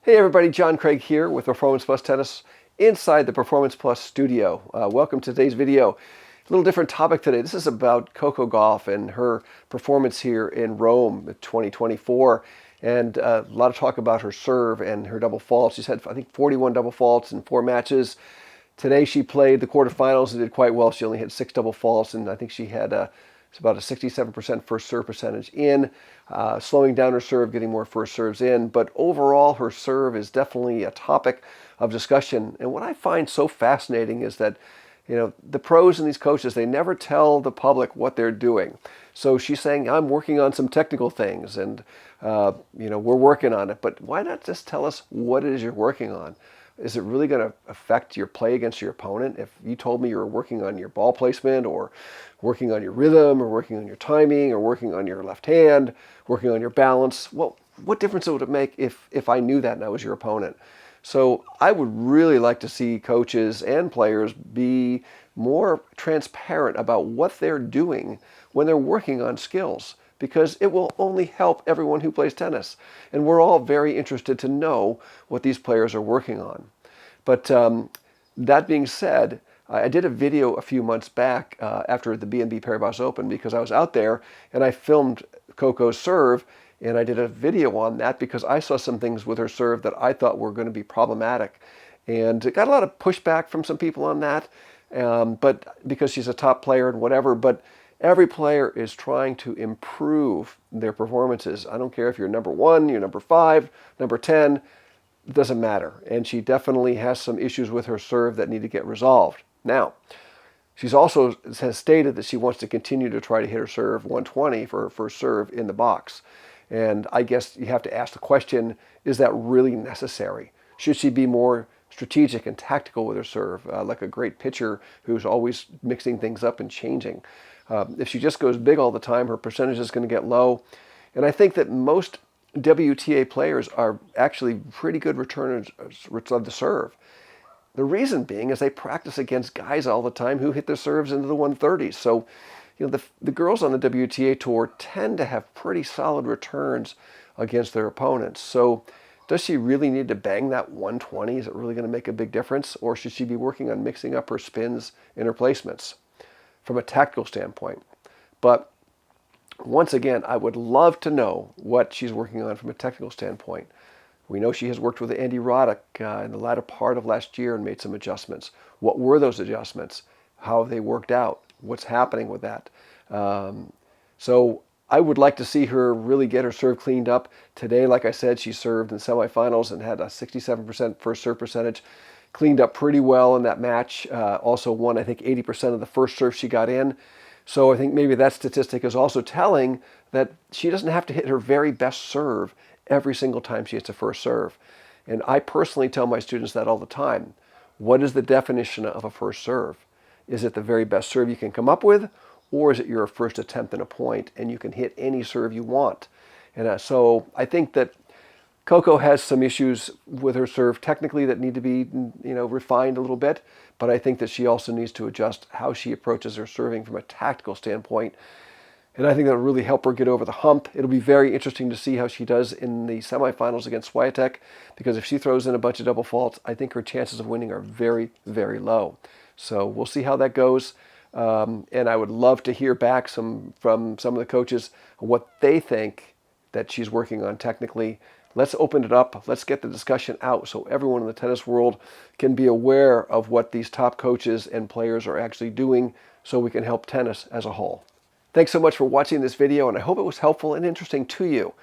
Hey everybody, John Craig here with Performance Plus Tennis inside the Performance Plus studio. Welcome to today's video. A little different topic today. This is about Coco Gauff and her performance here in Rome 2024. And a lot of talk about her serve and her double faults. She's had, I think, 41 double faults in 4 matches. Today she played the quarterfinals and did quite well. She only had 6 double faults, and I think she had it's about a 67% first serve percentage in, slowing down her serve, getting more first serves in. But overall, her serve is definitely a topic of discussion. And what I find so fascinating is that, the pros and these coaches, they never tell the public what they're doing. So she's saying, I'm working on some technical things and, we're working on it. But why not just tell us what it is you're working on? Is it really going to affect your play against your opponent? If you told me you were working on your ball placement or working on your rhythm or working on your timing or working on your left hand, working on your balance, well, what difference would it make if I knew that and I was your opponent? So I would really like to see coaches and players be more transparent about what they're doing when they're working on skills, because it will only help everyone who plays tennis. And we're all very interested to know what these players are working on. But that being said, I did a video a few months back after the BNP Paribas Open, because I was out there and I filmed Coco's serve, and I did a video on that because I saw some things with her serve that I thought were going to be problematic. And got a lot of pushback from some people on that, but because she's a top player and whatever. But every player is trying to improve their performances. I don't care if you're number 1, you're number 5, number 10, it doesn't matter. And she definitely has some issues with her serve that need to get resolved. Now, she's also has stated that she wants to continue to try to hit her serve 120 for her first serve in the box. And I guess you have to ask the question, is that really necessary? Should she be more strategic and tactical with her serve, like a great pitcher who's always mixing things up and changing? If she just goes big all the time, her percentage is going to get low. And I think that most WTA players are actually pretty good returners of the serve. The reason being is they practice against guys all the time who hit their serves into the 130s. So, the girls on the WTA tour tend to have pretty solid returns against their opponents. So does she really need to bang that 120? Is it really going to make a big difference? Or should she be working on mixing up her spins and her placements from a tactical standpoint? But once again, I would love to know what she's working on from a technical standpoint. We know she has worked with Andy Roddick in the latter part of last year and made some adjustments. What were those adjustments? How have they worked out? What's happening with that? So I would like to see her really get her serve cleaned up. Today, like I said, she served in semifinals and had a 67% first serve percentage. Cleaned up pretty well in that match. Also won, I think, 80% of the first serve she got in. So I think maybe that statistic is also telling that she doesn't have to hit her very best serve every single time she hits a first serve. And I personally tell my students that all the time. What is the definition of a first serve? Is it the very best serve you can come up with, or is it your first attempt in a point and you can hit any serve you want? And so I think that Coco has some issues with her serve technically that need to be, refined a little bit, but I think that she also needs to adjust how she approaches her serving from a tactical standpoint. And I think that'll really help her get over the hump. It'll be very interesting to see how she does in the semifinals against Swiatek, because if she throws in a bunch of double faults, I think her chances of winning are very, very low. So we'll see how that goes. And I would love to hear back from some of the coaches what they think that she's working on technically. Let's open it up. Let's get the discussion out so everyone in the tennis world can be aware of what these top coaches and players are actually doing, so we can help tennis as a whole. Thanks so much for watching this video, and I hope it was helpful and interesting to you.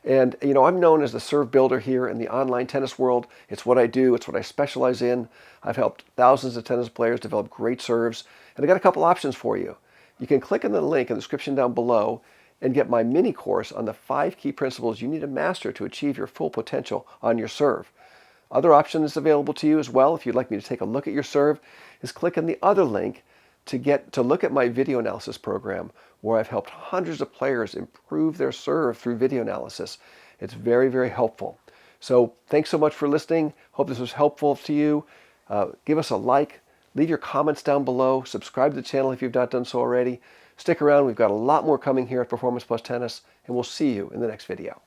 And, I'm known as the serve builder here in the online tennis world. It's what I do. It's what I specialize in. I've helped thousands of tennis players develop great serves. And I got a couple options for you. You can click on the link in the description down below and get my mini course on the 5 key principles you need to master to achieve your full potential on your serve. Other options available to you as well, if you'd like me to take a look at your serve, is click on the other link to look at my video analysis program, where I've helped hundreds of players improve their serve through video analysis. It's very, very helpful. So thanks so much for listening. Hope this was helpful to you. Give us a like, leave your comments down below, subscribe to the channel if you've not done so already. Stick around, we've got a lot more coming here at Performance Plus Tennis, and we'll see you in the next video.